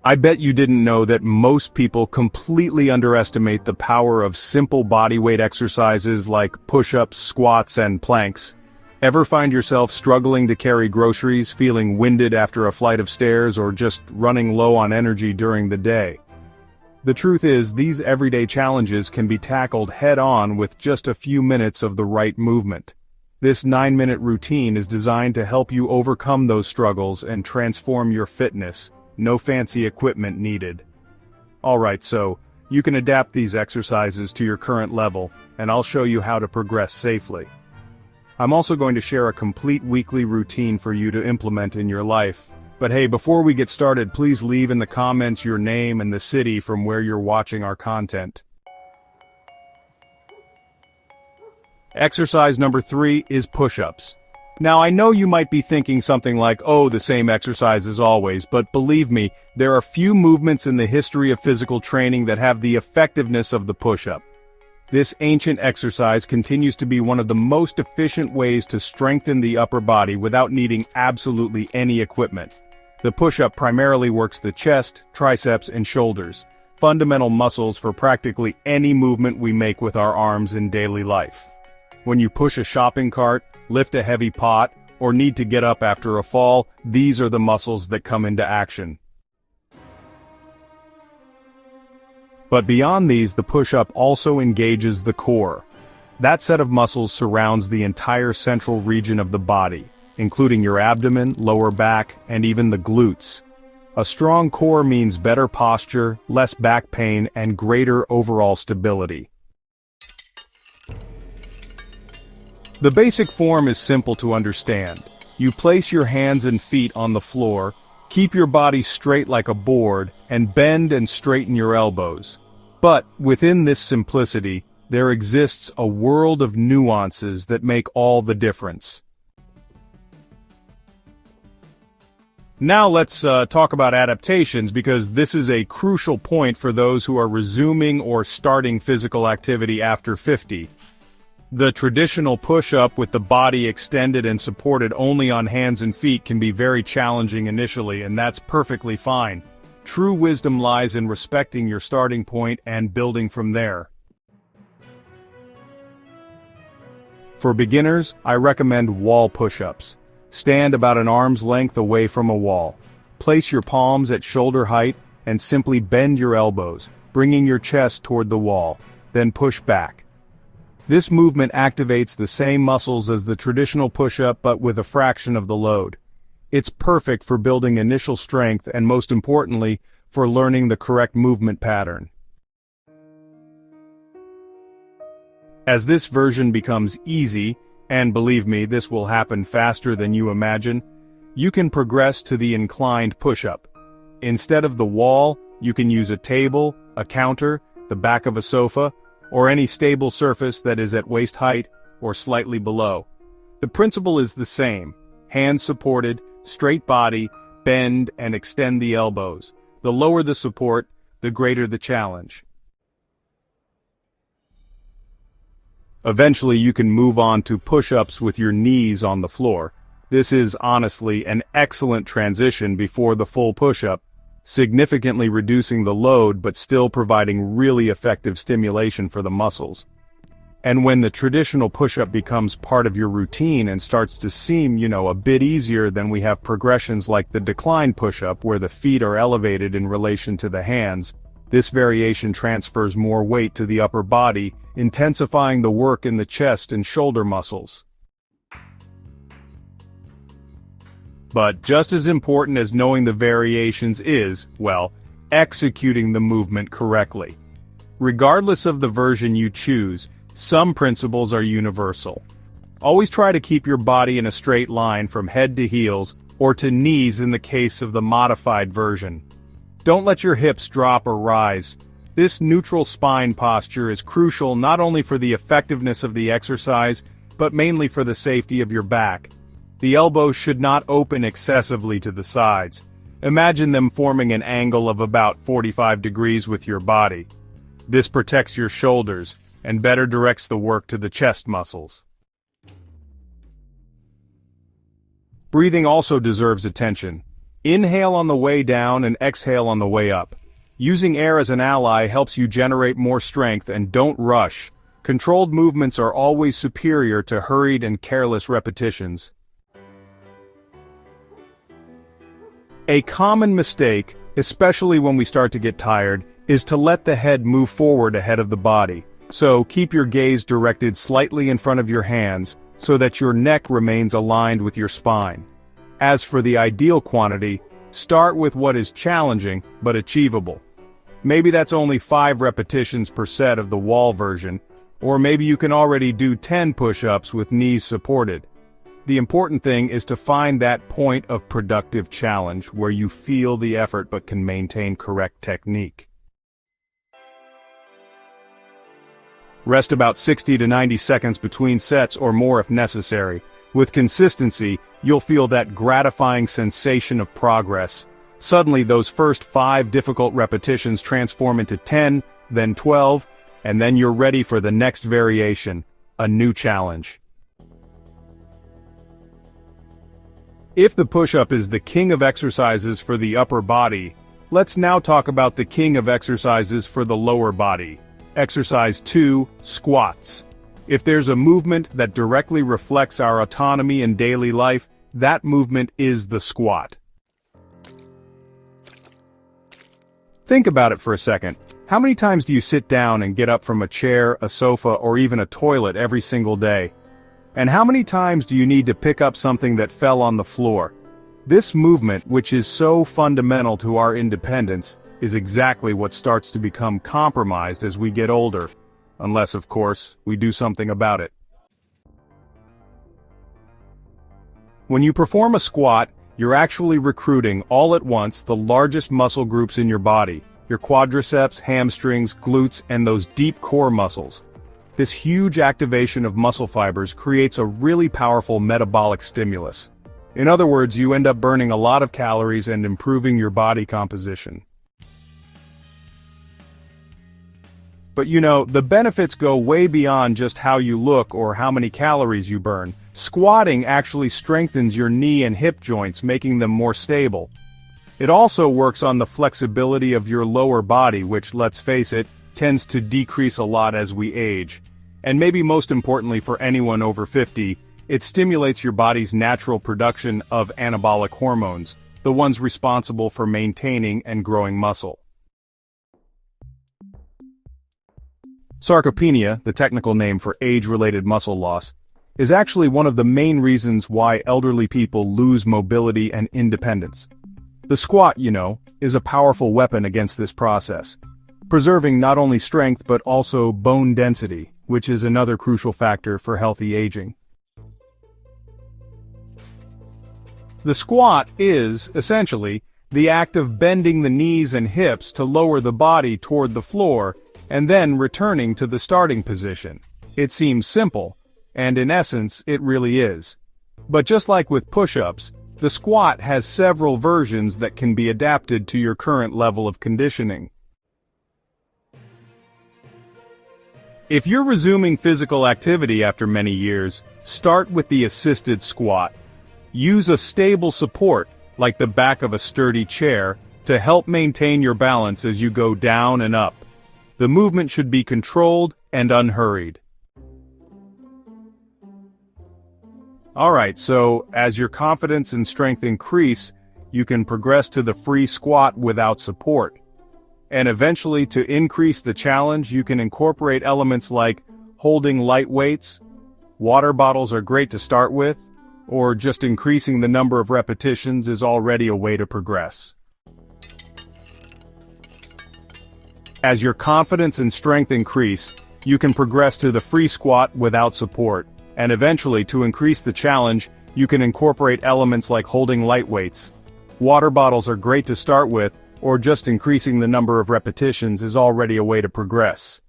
I bet you didn't know that most people completely underestimate the power of simple bodyweight exercises like push-ups, squats, and planks. Ever find yourself struggling to carry groceries, feeling winded after a flight of stairs, or just running low on energy during the day? The truth is, these everyday challenges can be tackled head-on with just a few minutes of the right movement. This 9-minute routine is designed to help you overcome those struggles and transform your fitness. No fancy equipment needed. Alright, so you can adapt these exercises to your current level, and I'll show you how to progress safely. I'm also going to share a complete weekly routine for you to implement in your life. But hey, before we get started, please leave in the comments your name and the city from where you're watching our content. Exercise number 3 is push-ups. Now I know you might be thinking something like, oh, the same exercise as always, but believe me, there are few movements in the history of physical training that have the effectiveness of the push-up. This ancient exercise continues to be one of the most efficient ways to strengthen the upper body without needing absolutely any equipment. The push-up primarily works the chest, triceps, and shoulders, fundamental muscles for practically any movement we make with our arms in daily life. When you push a shopping cart, lift a heavy pot, or need to get up after a fall, these are the muscles that come into action. But beyond these, the push-up also engages the core. That set of muscles surrounds the entire central region of the body, including your abdomen, lower back, and even the glutes. A strong core means better posture, less back pain, and greater overall stability. The basic form is simple to understand. You place your hands and feet on the floor, keep your body straight like a board, and bend and straighten your elbows. But within this simplicity, there exists a world of nuances that make all the difference. Now let's talk about adaptations, because this is a crucial point for those who are resuming or starting physical activity after 50. The traditional push-up with the body extended and supported only on hands and feet can be very challenging initially, and that's perfectly fine. True wisdom lies in respecting your starting point and building from there. For beginners, I recommend wall push-ups. Stand about an arm's length away from a wall. Place your palms at shoulder height and simply bend your elbows, bringing your chest toward the wall, then push back. This movement activates the same muscles as the traditional push-up but with a fraction of the load. It's perfect for building initial strength and, most importantly, for learning the correct movement pattern. As this version becomes easy, and believe me, this will happen faster than you imagine, you can progress to the inclined push-up. Instead of the wall, you can use a table, a counter, the back of a sofa, or any stable surface that is at waist height or slightly below. The principle is the same: hands supported, straight body, bend and extend the elbows. The lower the support, the greater the challenge. Eventually you can move on to push-ups with your knees on the floor. This is honestly an excellent transition before the full push-up, significantly reducing the load but still providing really effective stimulation for the muscles. And when the traditional push-up becomes part of your routine and starts to seem, a bit easier, then we have progressions like the decline push-up where the feet are elevated in relation to the hands. This variation transfers more weight to the upper body, intensifying the work in the chest and shoulder muscles. But just as important as knowing the variations is, executing the movement correctly. Regardless of the version you choose, some principles are universal. Always try to keep your body in a straight line from head to heels, or to knees in the case of the modified version. Don't let your hips drop or rise. This neutral spine posture is crucial not only for the effectiveness of the exercise, but mainly for the safety of your back. The elbows should not open excessively to the sides. Imagine them forming an angle of about 45 degrees with your body. This protects your shoulders and better directs the work to the chest muscles. Breathing also deserves attention. Inhale on the way down and exhale on the way up. Using air as an ally helps you generate more strength, and don't rush. Controlled movements are always superior to hurried and careless repetitions. A common mistake, especially when we start to get tired, is to let the head move forward ahead of the body. So keep your gaze directed slightly in front of your hands so that your neck remains aligned with your spine. As for the ideal quantity, start with what is challenging but achievable. Maybe that's only 5 repetitions per set of the wall version, or maybe you can already do 10 push-ups with knees supported. The important thing is to find that point of productive challenge where you feel the effort but can maintain correct technique. Rest about 60 to 90 seconds between sets or more if necessary. With consistency, you'll feel that gratifying sensation of progress. Suddenly those first 5 difficult repetitions transform into 10, then 12, and then you're ready for the next variation, a new challenge. If the push-up is the king of exercises for the upper body, let's now talk about the king of exercises for the lower body. Exercise 2, squats. If there's a movement that directly reflects our autonomy in daily life, that movement is the squat. Think about it for a second. How many times do you sit down and get up from a chair, a sofa, or even a toilet every single day? And how many times do you need to pick up something that fell on the floor? This movement, which is so fundamental to our independence, is exactly what starts to become compromised as we get older. Unless, of course, we do something about it. When you perform a squat, you're actually recruiting all at once the largest muscle groups in your body, your quadriceps, hamstrings, glutes, and those deep core muscles. This huge activation of muscle fibers creates a really powerful metabolic stimulus. In other words, you end up burning a lot of calories and improving your body composition. But you know, the benefits go way beyond just how you look or how many calories you burn. Squatting actually strengthens your knee and hip joints, making them more stable. It also works on the flexibility of your lower body, which, let's face it, tends to decrease a lot as we age. And maybe most importantly for anyone over 50, it stimulates your body's natural production of anabolic hormones, the ones responsible for maintaining and growing muscle. Sarcopenia, the technical name for age-related muscle loss, is actually one of the main reasons why elderly people lose mobility and independence. The squat, you know, is a powerful weapon against this process, preserving not only strength but also bone density, which is another crucial factor for healthy aging. The squat is, essentially, the act of bending the knees and hips to lower the body toward the floor, and then returning to the starting position. It seems simple, and in essence, it really is. But just like with push-ups, the squat has several versions that can be adapted to your current level of conditioning. If you're resuming physical activity after many years, start with the assisted squat. Use a stable support, like the back of a sturdy chair, to help maintain your balance as you go down and up. The movement should be controlled and unhurried. Alright, so as your confidence and strength increase, you can progress to the free squat without support. And eventually, to increase the challenge, you can incorporate elements like holding light weights. Water bottles are great to start with, or just increasing the number of repetitions is already a way to progress. As your confidence and strength increase, you can progress to the free squat without support, and eventually, to increase the challenge, you can incorporate elements like holding light weights. Water bottles are great to start with, or just increasing the number of repetitions is already a way to progress.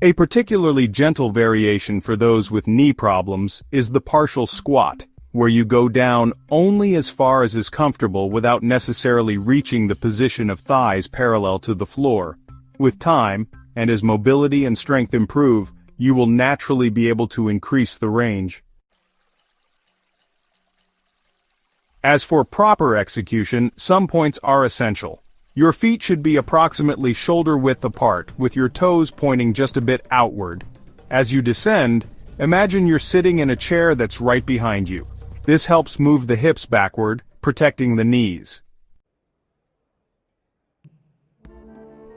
A particularly gentle variation for those with knee problems is the partial squat, where you go down only as far as is comfortable without necessarily reaching the position of thighs parallel to the floor. With time, and as mobility and strength improve, you will naturally be able to increase the range. As for proper execution, some points are essential. Your feet should be approximately shoulder width apart, with your toes pointing just a bit outward. As you descend, imagine you're sitting in a chair that's right behind you. This helps move the hips backward, protecting the knees.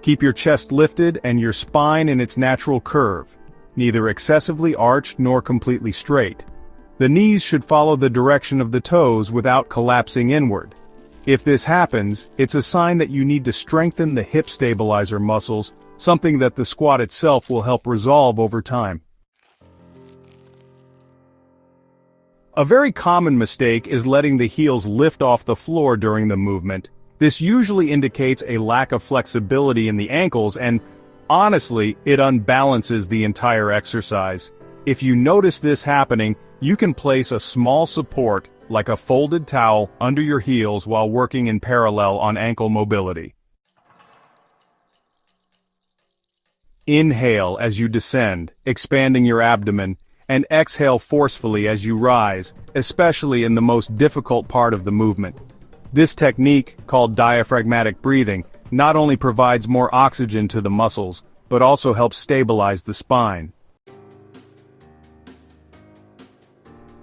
Keep your chest lifted and your spine in its natural curve, neither excessively arched nor completely straight. The knees should follow the direction of the toes without collapsing inward. If this happens, it's a sign that you need to strengthen the hip stabilizer muscles, something that the squat itself will help resolve over time. A very common mistake is letting the heels lift off the floor during the movement. This usually indicates a lack of flexibility in the ankles and, honestly, it unbalances the entire exercise. If you notice this happening, you can place a small support, like a folded towel, under your heels while working in parallel on ankle mobility. Inhale as you descend, expanding your abdomen, and exhale forcefully as you rise, especially in the most difficult part of the movement. This technique, called diaphragmatic breathing, not only provides more oxygen to the muscles, but also helps stabilize the spine.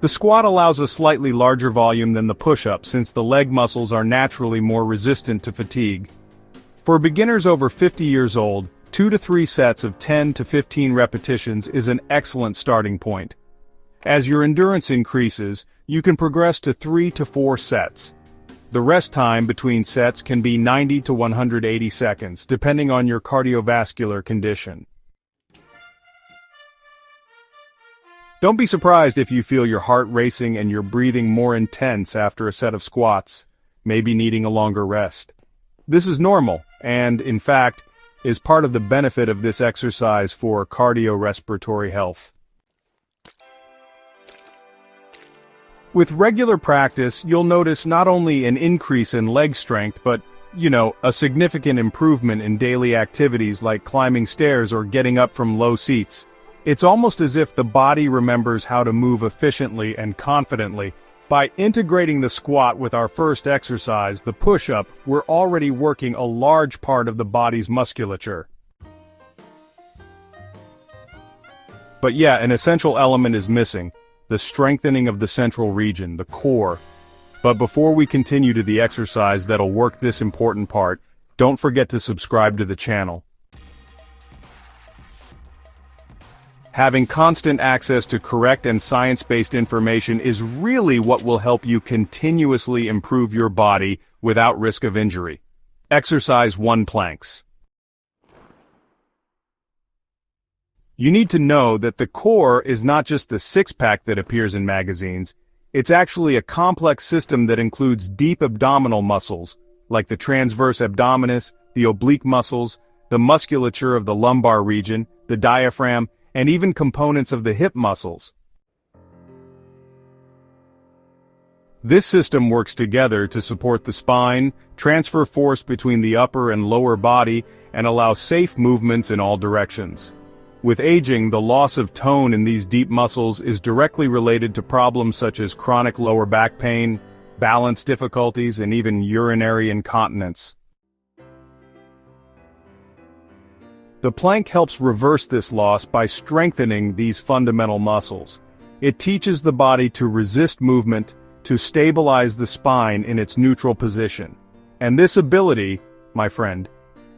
The squat allows a slightly larger volume than the push-up since the leg muscles are naturally more resistant to fatigue. For beginners over 50 years old, 2 to 3 sets of 10 to 15 repetitions is an excellent starting point. As your endurance increases, you can progress to 3 to 4 sets. The rest time between sets can be 90 to 180 seconds, depending on your cardiovascular condition. Don't be surprised if you feel your heart racing and your breathing more intense after a set of squats, maybe needing a longer rest. This is normal, and, in fact, is part of the benefit of this exercise for cardiorespiratory health. With regular practice, you'll notice not only an increase in leg strength, but, a significant improvement in daily activities like climbing stairs or getting up from low seats. It's almost as if the body remembers how to move efficiently and confidently. By integrating the squat with our first exercise, the push-up, we're already working a large part of the body's musculature. But yeah, an essential element is missing: the strengthening of the central region, the core. But before we continue to the exercise that'll work this important part, don't forget to subscribe to the channel. Having constant access to correct and science-based information is really what will help you continuously improve your body without risk of injury. Exercise 1: planks. You need to know that the core is not just the six-pack that appears in magazines. It's actually a complex system that includes deep abdominal muscles, like the transverse abdominis, the oblique muscles, the musculature of the lumbar region, the diaphragm, and even components of the hip muscles. This system works together to support the spine, transfer force between the upper and lower body, and allow safe movements in all directions. With aging, the loss of tone in these deep muscles is directly related to problems such as chronic lower back pain, balance difficulties, and even urinary incontinence. The plank helps reverse this loss by strengthening these fundamental muscles. It teaches the body to resist movement, to stabilize the spine in its neutral position. And this ability, my friend,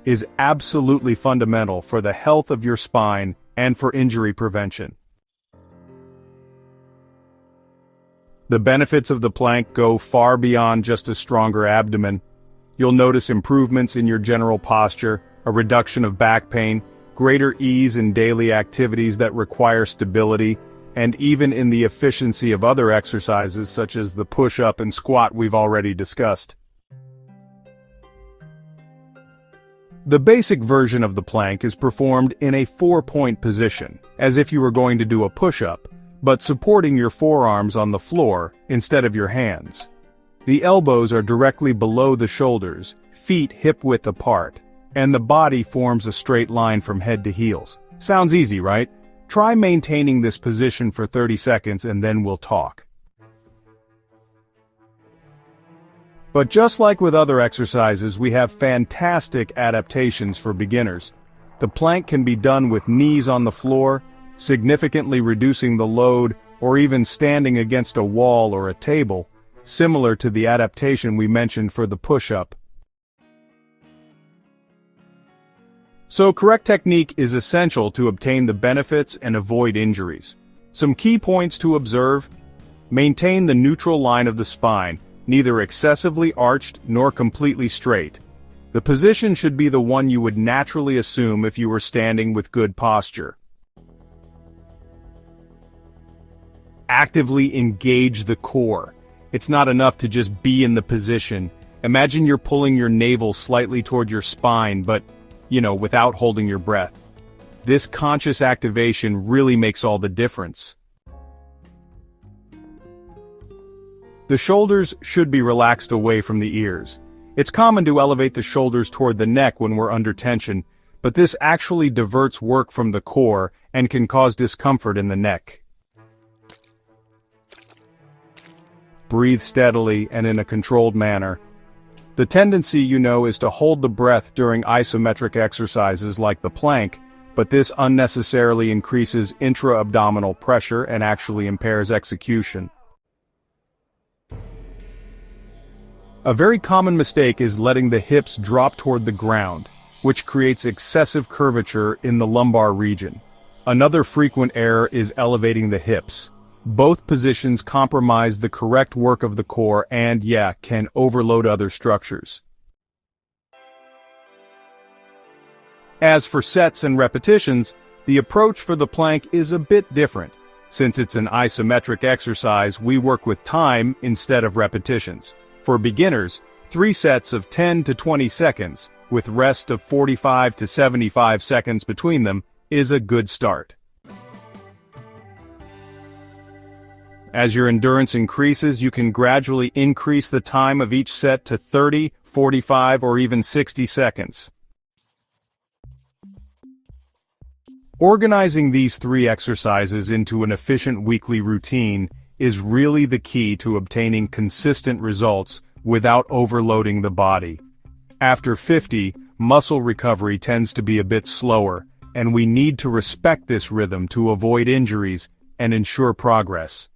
is absolutely fundamental for the health of your spine and for injury prevention. The benefits of the plank go far beyond just a stronger abdomen. You'll notice improvements in your general posture, a reduction of back pain, greater ease in daily activities that require stability, and even in the efficiency of other exercises such as the push-up and squat we've already discussed. The basic version of the plank is performed in a 4-point position, as if you were going to do a push-up, but supporting your forearms on the floor instead of your hands. The elbows are directly below the shoulders, feet hip-width apart, and the body forms a straight line from head to heels. Sounds easy, right? Try maintaining this position for 30 seconds and then we'll talk. But just like with other exercises, we have fantastic adaptations for beginners. The plank can be done with knees on the floor, significantly reducing the load, or even standing against a wall or a table, similar to the adaptation we mentioned for the push-up. So correct technique is essential to obtain the benefits and avoid injuries. Some key points to observe: maintain the neutral line of the spine, neither excessively arched nor completely straight. The position should be the one you would naturally assume if you were standing with good posture. Actively engage the core. It's not enough to just be in the position. Imagine you're pulling your navel slightly toward your spine, but, without holding your breath. This conscious activation really makes all the difference. The shoulders should be relaxed away from the ears. It's common to elevate the shoulders toward the neck when we're under tension, but this actually diverts work from the core and can cause discomfort in the neck. Breathe steadily and in a controlled manner. The tendency, is to hold the breath during isometric exercises like the plank, but this unnecessarily increases intra-abdominal pressure and actually impairs execution. A very common mistake is letting the hips drop toward the ground, which creates excessive curvature in the lumbar region. Another frequent error is elevating the hips. Both positions compromise the correct work of the core and, can overload other structures. As for sets and repetitions, the approach for the plank is a bit different. Since it's an isometric exercise, we work with time instead of repetitions. For beginners, 3 sets of 10 to 20 seconds, with rest of 45 to 75 seconds between them, is a good start. As your endurance increases, you can gradually increase the time of each set to 30, 45, or even 60 seconds. Organizing these 3 exercises into an efficient weekly routine is really the key to obtaining consistent results without overloading the body. After 50, muscle recovery tends to be a bit slower, and we need to respect this rhythm to avoid injuries and ensure progress.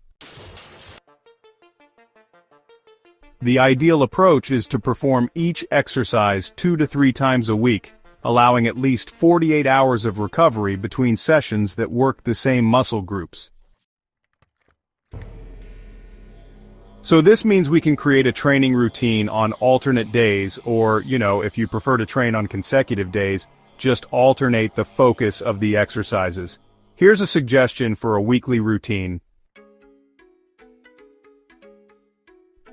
The ideal approach is to perform each exercise 2 to 3 times a week, allowing at least 48 hours of recovery between sessions that work the same muscle groups. So this means we can create a training routine on alternate days, or, if you prefer to train on consecutive days, just alternate the focus of the exercises. Here's a suggestion for a weekly routine.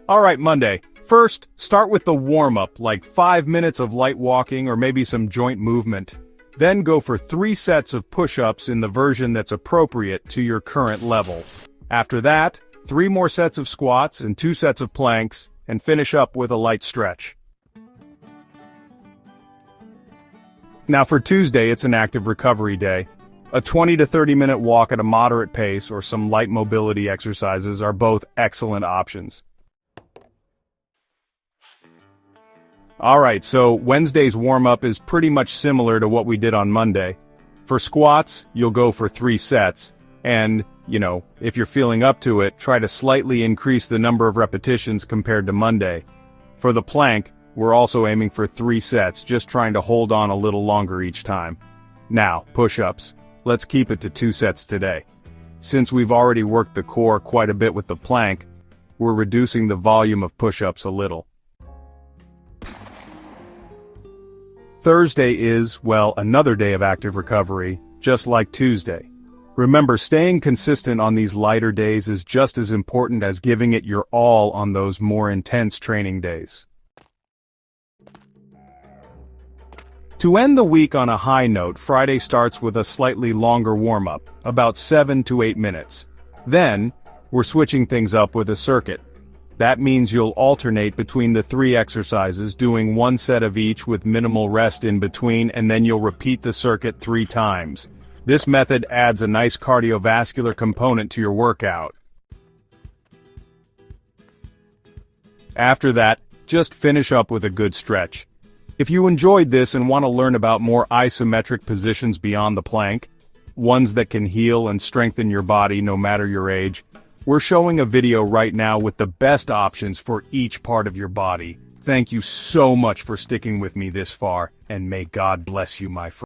Alright, Monday. First, start with the warm-up, like 5 minutes of light walking or maybe some joint movement. Then go for 3 sets of push-ups in the version that's appropriate to your current level. After that, 3 more sets of squats and 2 sets of planks, and finish up with a light stretch. Now for Tuesday, it's an active recovery day. A 20 to 30 minute walk at a moderate pace or some light mobility exercises are both excellent options. Alright, so Wednesday's warm-up is pretty much similar to what we did on Monday. For squats, you'll go for 3 sets, and, if you're feeling up to it, try to slightly increase the number of repetitions compared to Monday. For the plank, we're also aiming for 3 sets, just trying to hold on a little longer each time. Now, push-ups. Let's keep it to 2 sets today. Since we've already worked the core quite a bit with the plank, we're reducing the volume of push-ups a little. Thursday is, another day of active recovery, just like Tuesday. Remember, staying consistent on these lighter days is just as important as giving it your all on those more intense training days. To end the week on a high note, Friday starts with a slightly longer warm-up, about 7 to 8 minutes. Then, we're switching things up with a circuit. That means you'll alternate between the 3 exercises, doing 1 set of each with minimal rest in between, and then you'll repeat the circuit 3 times. This method adds a nice cardiovascular component to your workout. After that, just finish up with a good stretch. If you enjoyed this and want to learn about more isometric positions beyond the plank, ones that can heal and strengthen your body no matter your age, we're showing a video right now with the best options for each part of your body. Thank you so much for sticking with me this far, and may God bless you, my friend.